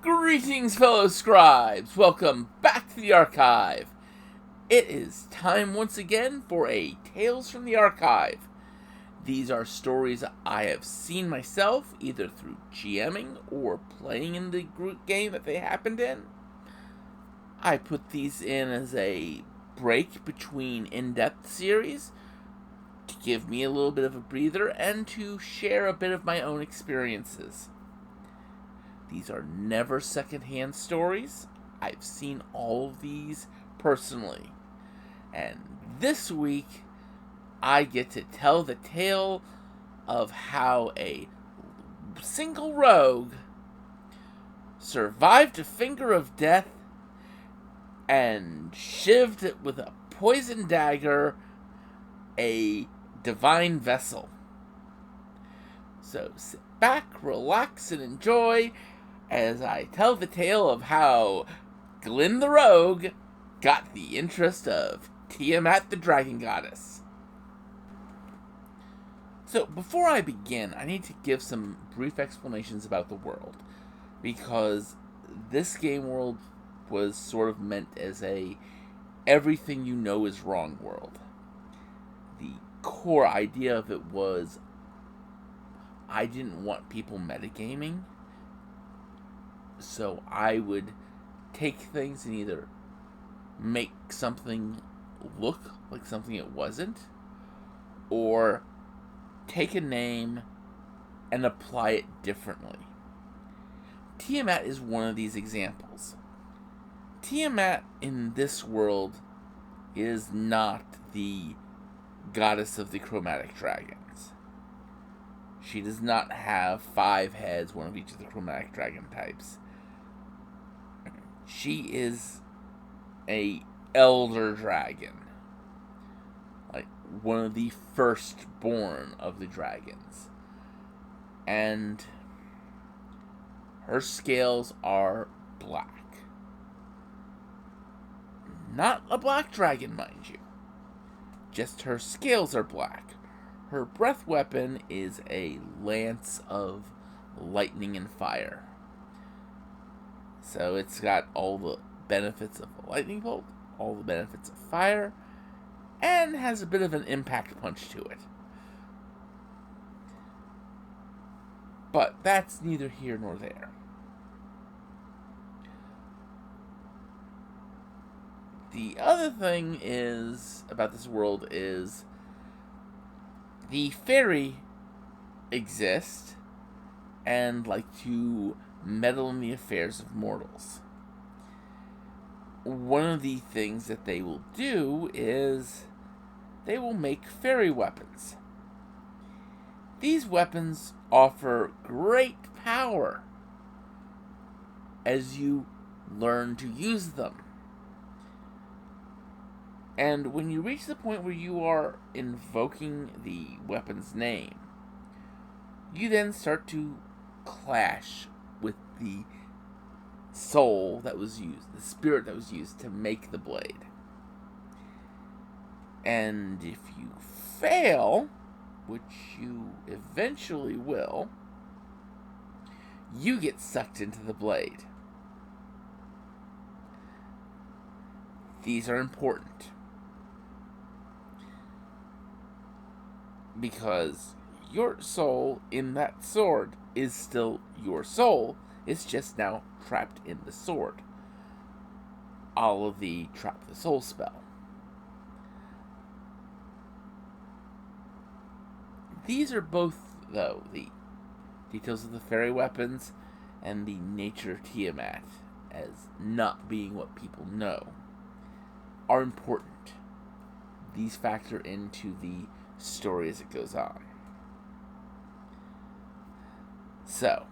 Greetings, fellow scribes! Welcome back to the archive. It is time once again for a Tales from the Archive. These are stories I have seen myself, either through GMing or playing in the group game that they happened in. I put these in as a break between in-depth series to give me a little bit of a breather and to share a bit of my own experiences. These are never secondhand stories. I've seen all of these personally. And this week, I get to tell the tale of how a single rogue survived a finger of death and shivved it with a poison dagger a divine vessel. So sit back, relax, and enjoy as I tell the tale of how Glyn the Rogue got the interest of Tiamat the Dragon Goddess. So before I begin, I need to give some brief explanations about the world, because this game world was sort of meant as a everything you know is wrong world. The core idea of it was I didn't want people metagaming, so I would take things and either make something look like something it wasn't, or take a name and apply it differently. Tiamat is one of these examples. Tiamat in this world is not the goddess of the chromatic dragons. She does not have 5 heads, one of each of the chromatic dragon types. She is a elder dragon, like one of the firstborn of the dragons, and her scales are black. Not a black dragon, mind you. Just her scales are black. Her breath weapon is a lance of lightning and fire. So it's got all the benefits of a lightning bolt, all the benefits of fire, and has a bit of an impact punch to it. But that's neither here nor there. The other thing is about this world is the fairy exist and like to meddle in the affairs of mortals. One of the things that they will do is they will make fairy weapons. These weapons offer great power as you learn to use them. And when you reach the point where you are invoking the weapon's name, you then start to clash with the soul that was used, the spirit that was used to make the blade. And if you fail, which you eventually will, you get sucked into the blade. These are important, because your soul in that sword is still your soul. It's just now trapped in the sword. All of the Trap the Soul spell. These are both, though, the details of the fairy weapons and the nature of Tiamat as not being what people know are important. These factor into the story as it goes on. So,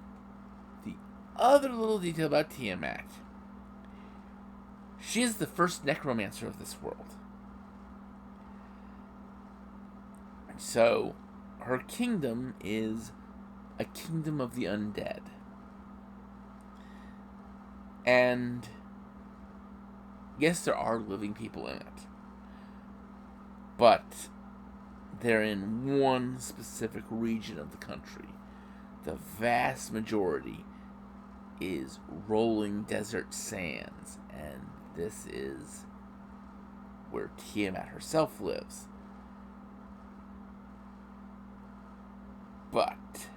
the other little detail about Tiamat. She is the first necromancer of this world. So, her kingdom is a kingdom of the undead. And yes, there are living people in it. But they're in one specific region of the country. The vast majority is rolling desert sands, and this is where Tiamat herself lives. But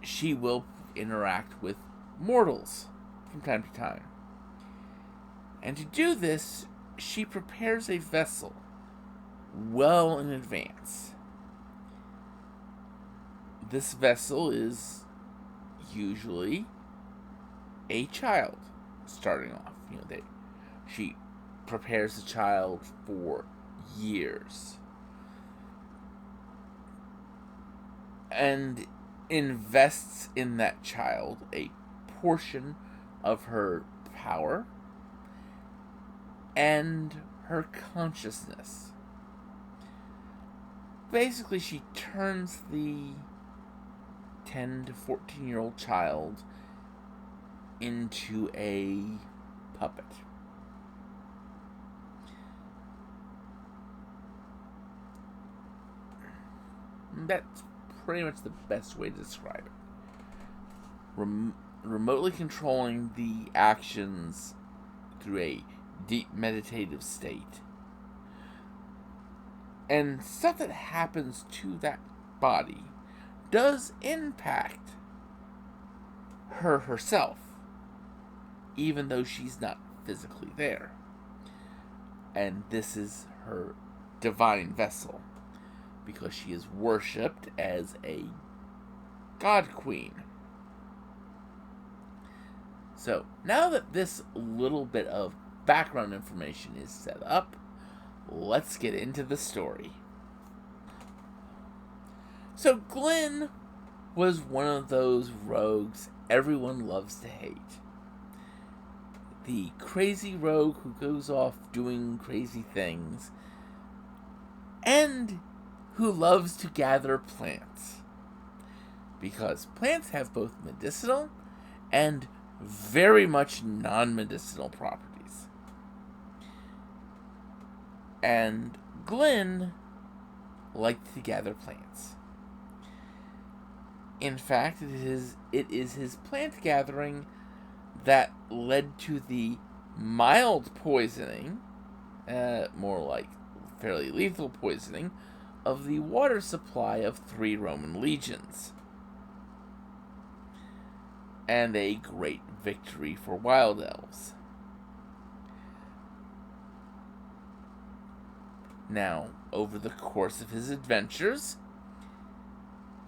she will interact with mortals from time to time. And to do this, she prepares a vessel well in advance. This vessel is usually a child starting off. She prepares the child for years and invests in that child a portion of her power and her consciousness. Basically, she turns the 10 to 14-year-old child into a puppet. That's pretty much the best way to describe it. Remotely controlling the actions through a deep meditative state. And stuff that happens to that body does impact her herself, even though she's not physically there. And this is her divine vessel, because she is worshipped as a god queen. So, now that this little bit of background information is set up, let's get into the story. So, Glenn was one of those rogues everyone loves to hate. The crazy rogue who goes off doing crazy things, and who loves to gather plants. Because plants have both medicinal and very much non-medicinal properties. And Glenn liked to gather plants. In fact, it is his plant gathering that led to the mild poisoning, more like fairly lethal poisoning, of the water supply of 3 Roman legions. And a great victory for wild elves. Now, over the course of his adventures,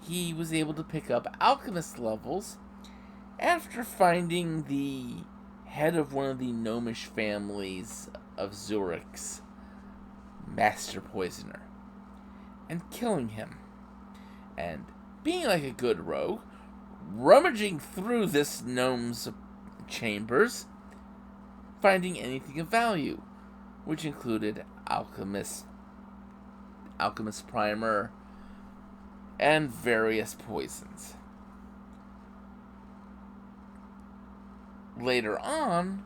he was able to pick up Alchemist levels after finding the head of one of the gnomish families of Zurich's master poisoner, and killing him. And being like a good rogue, rummaging through this gnome's chambers, finding anything of value, which included Alchemist primer, and various poisons. Later on,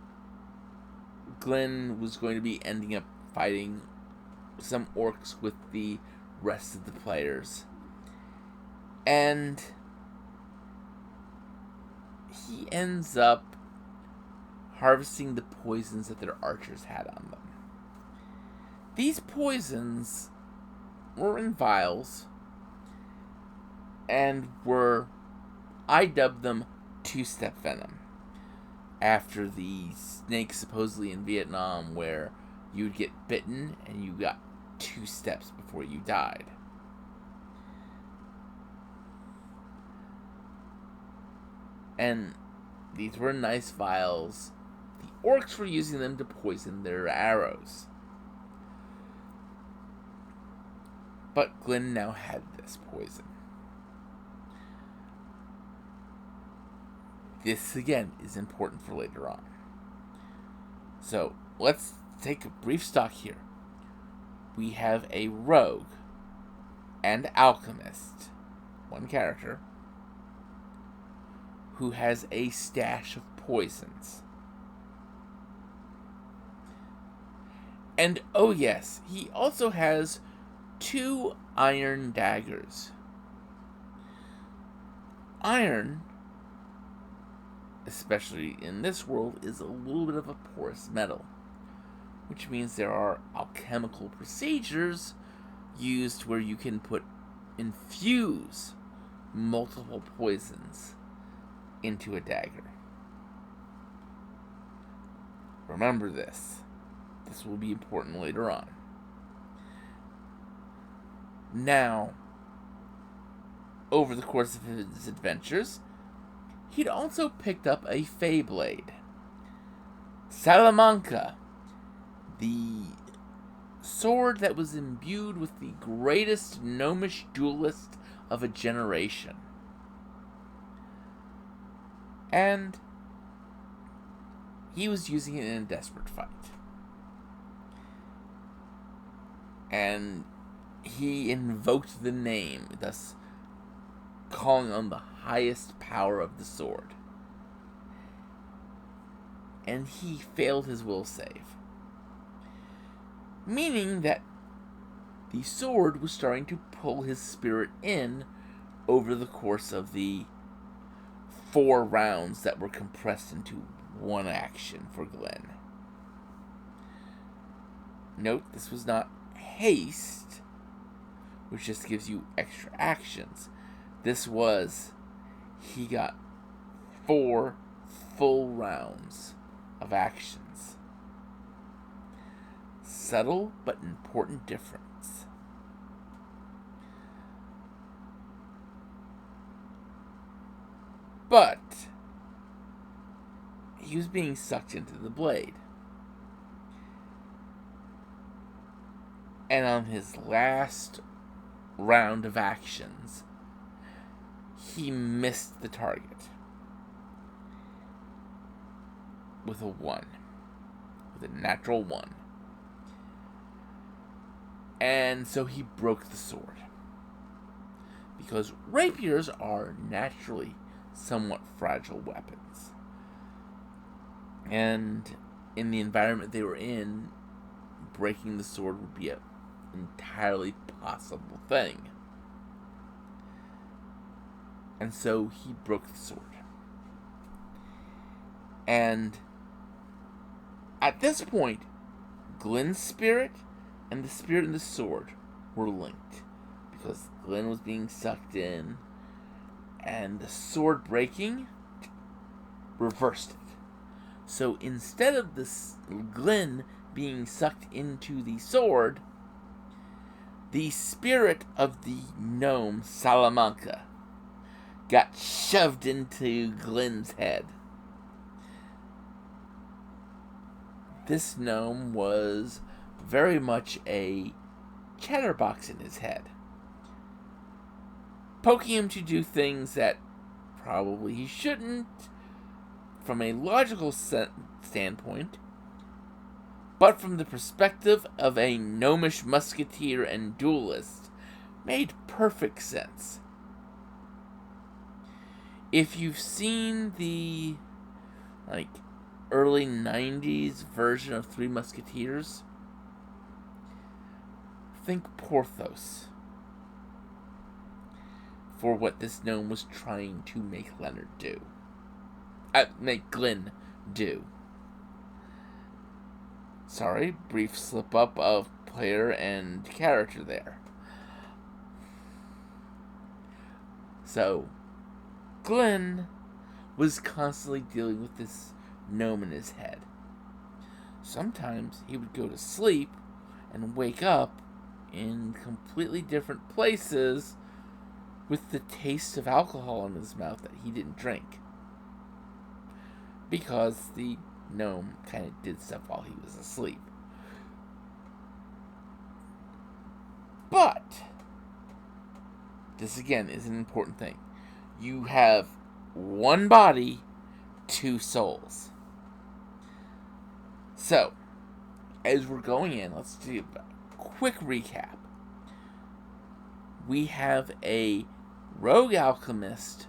Glenn was going to be ending up fighting some orcs with the rest of the players. And he ends up harvesting the poisons that their archers had on them. These poisons were in vials, and I dubbed them two-step venom, after the snake supposedly in Vietnam, where you'd get bitten and you got 2 steps before you died. And these were nice vials. The orcs were using them to poison their arrows. But Glenn now had this poison. This, again, is important for later on. So, let's take a brief stock here. We have a rogue and alchemist, one character, who has a stash of poisons. And, oh yes, he also has 2 iron daggers. Iron especially in this world, is a little bit of a porous metal, which means there are alchemical procedures used where you can infuse multiple poisons into a dagger. Remember this. This will be important later on. Now, over the course of his adventures, he'd also picked up a Fey Blade. Salamanca, the sword that was imbued with the greatest gnomish duelist of a generation. And he was using it in a desperate fight. And he invoked the name, thus calling on the highest power of the sword. And he failed his will save. Meaning that the sword was starting to pull his spirit in over the course of the 4 rounds that were compressed into one action for Glenn. Note, this was not haste, which just gives you extra actions. This was, he got 4 full rounds of actions. Subtle but important difference. But he was being sucked into the blade. And on his last round of actions, he missed the target with a 1. With a natural 1. And so he broke the sword. Because rapiers are naturally somewhat fragile weapons. And in the environment they were in, breaking the sword would be an entirely possible thing. And so he broke the sword. And at this point, Glenn's spirit and the spirit in the sword were linked. Because Glenn was being sucked in, and the sword breaking reversed it. So instead of this Glenn being sucked into the sword, the spirit of the gnome Salamanca got shoved into Glenn's head. This gnome was very much a chatterbox in his head, poking him to do things that probably he shouldn't from a logical standpoint, but from the perspective of a gnomish musketeer and duelist, made perfect sense. If you've seen the early 90s version of Three Musketeers, think Porthos for what this gnome was trying to make Leonard do. Make Glenn do. Sorry, brief slip up of player and character there. So, Glenn was constantly dealing with this gnome in his head. Sometimes he would go to sleep and wake up in completely different places with the taste of alcohol in his mouth that he didn't drink. Because the gnome kind of did stuff while he was asleep. But this again is an important thing. You have one body, 2 souls. So, as we're going in, let's do a quick recap. We have a rogue alchemist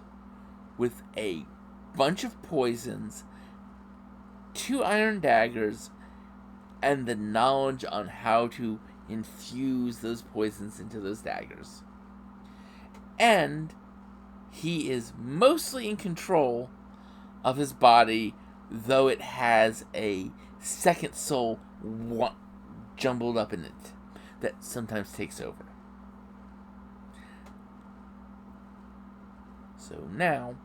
with a bunch of poisons, 2 iron daggers, and the knowledge on how to infuse those poisons into those daggers. And he is mostly in control of his body, though it has a second soul jumbled up in it that sometimes takes over. So now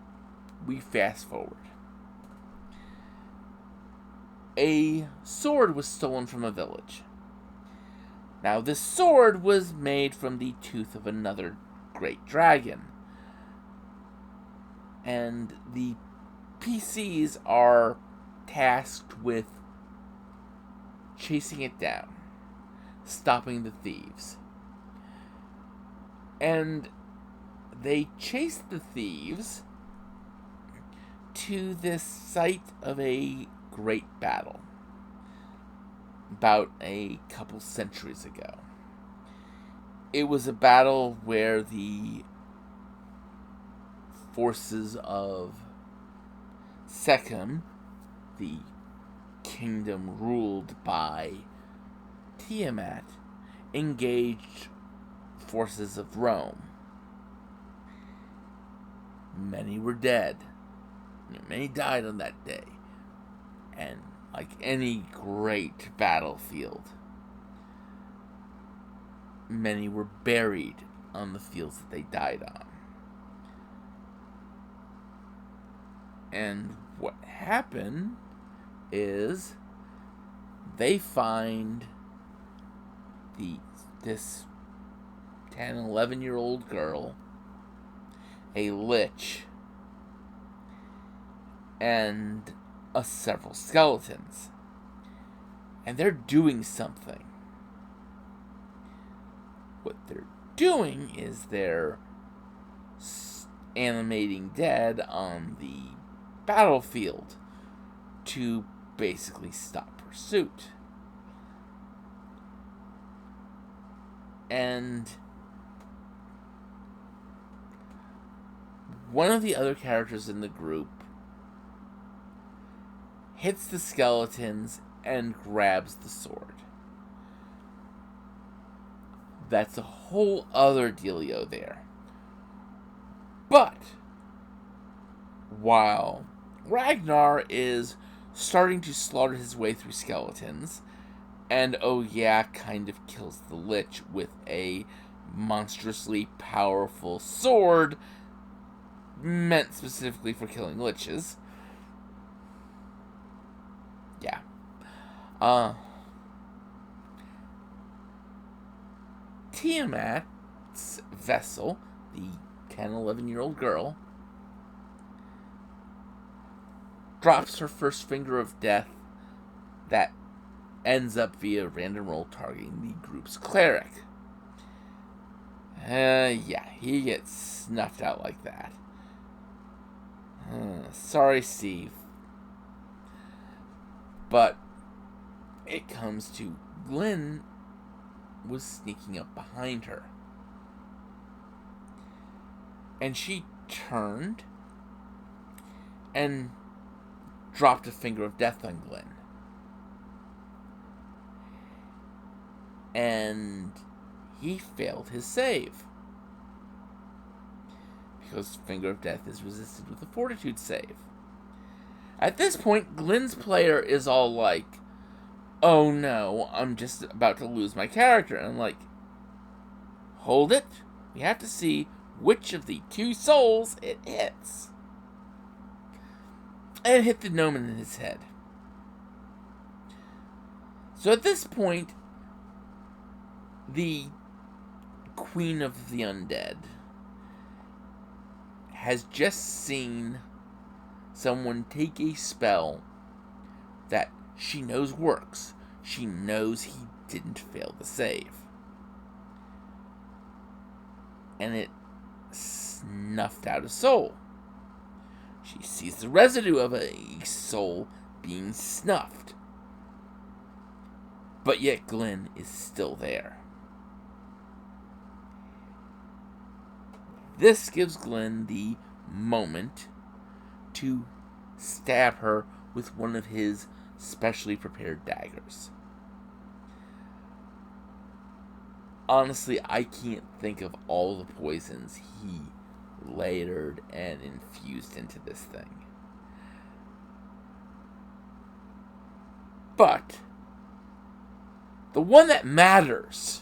we fast forward. A sword was stolen from a village. Now, this sword was made from the tooth of another great dragon. And the PCs are tasked with chasing it down, stopping the thieves. And they chase the thieves to this site of a great battle about a couple centuries ago. It was a battle where the forces of Sekhem, the kingdom ruled by Tiamat, engaged forces of Rome. Many were dead. Many died on that day. And like any great battlefield, many were buried on the fields that they died on. And what happened is they find this 10, 11-year-old girl, a lich, and several skeletons. And they're doing something. What they're doing is they're animating dead on the battlefield to basically stop pursuit. And one of the other characters in the group hits the skeletons and grabs the sword. That's a whole other dealio there. But while Ragnar is starting to slaughter his way through skeletons, and kind of kills the lich with a monstrously powerful sword meant specifically for killing liches. Tiamat's vessel, the 10, 11-year-old girl, drops her first finger of death that ends up via random roll targeting the group's cleric. He gets snuffed out like that. Sorry, Steve. But it comes to Glenn was sneaking up behind her. And she turned and dropped a finger of death on Glenn. And he failed his save. Because finger of death is resisted with a fortitude save. At this point, Glenn's player is all like, oh no, I'm just about to lose my character. And I'm like, hold it. We have to see which of the two souls it hits. And it hit the gnome in his head. So at this point, the Queen of the Undead has just seen someone take a spell that she knows works. She knows he didn't fail the save. And it snuffed out a soul. She sees the residue of a soul being snuffed. But yet Glenn is still there. This gives Glenn the moment to stab her with one of his specially prepared daggers. Honestly, I can't think of all the poisons he layered and infused into this thing. But the one that matters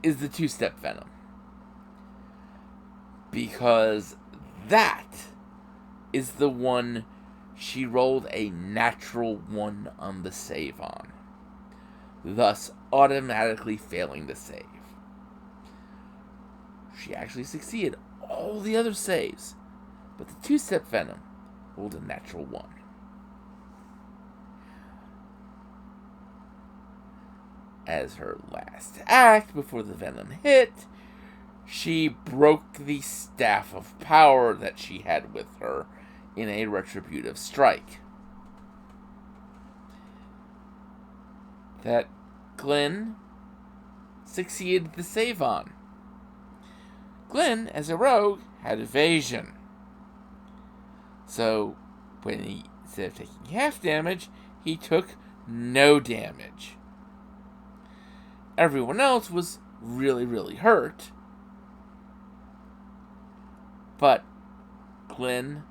is the two-step venom. Because that is the one she rolled a natural 1 on the save on, thus automatically failing the save. She actually succeeded all the other saves, but the two-step venom rolled a natural 1. As her last act before the venom hit, she broke the staff of power that she had with her in a retributive strike. That Glenn succeeded the save on. Glenn, as a rogue, had evasion. So, when he, instead of taking half damage, he took no damage. Everyone else was really, really hurt. But Glenn,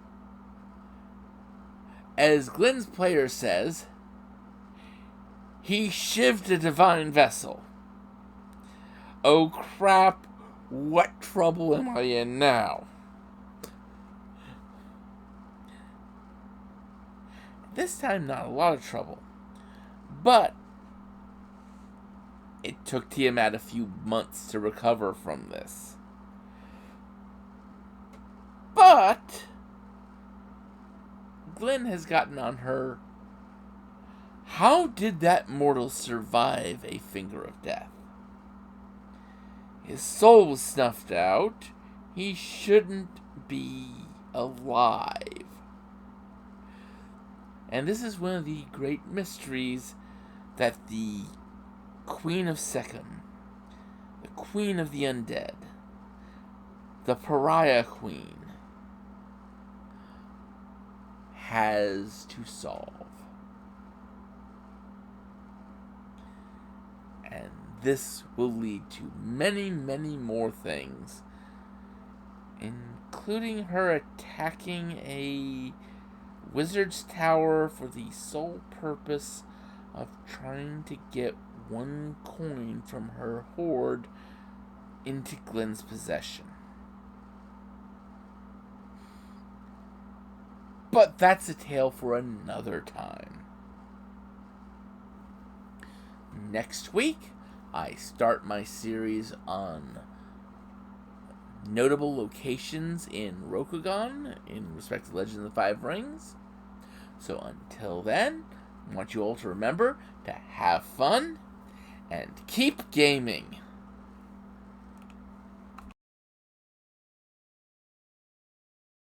as Glenn's player says, he shivved a divine vessel. Oh crap, what trouble am I in now? This time, not a lot of trouble. But it took Tiamat a few months to recover from this. But Glenn has gotten on her. How did that mortal survive a finger of death? His soul was snuffed out. He shouldn't be alive. And this is one of the great mysteries that the Queen of Sekhem, the Queen of the Undead, the Pariah Queen, has to solve. And this will lead to many, many more things, including her attacking a wizard's tower for the sole purpose of trying to get 1 coin from her hoard into Glenn's possession. But that's a tale for another time. Next week, I start my series on notable locations in Rokugan in respect to Legend of the Five Rings. So until then, I want you all to remember to have fun and keep gaming.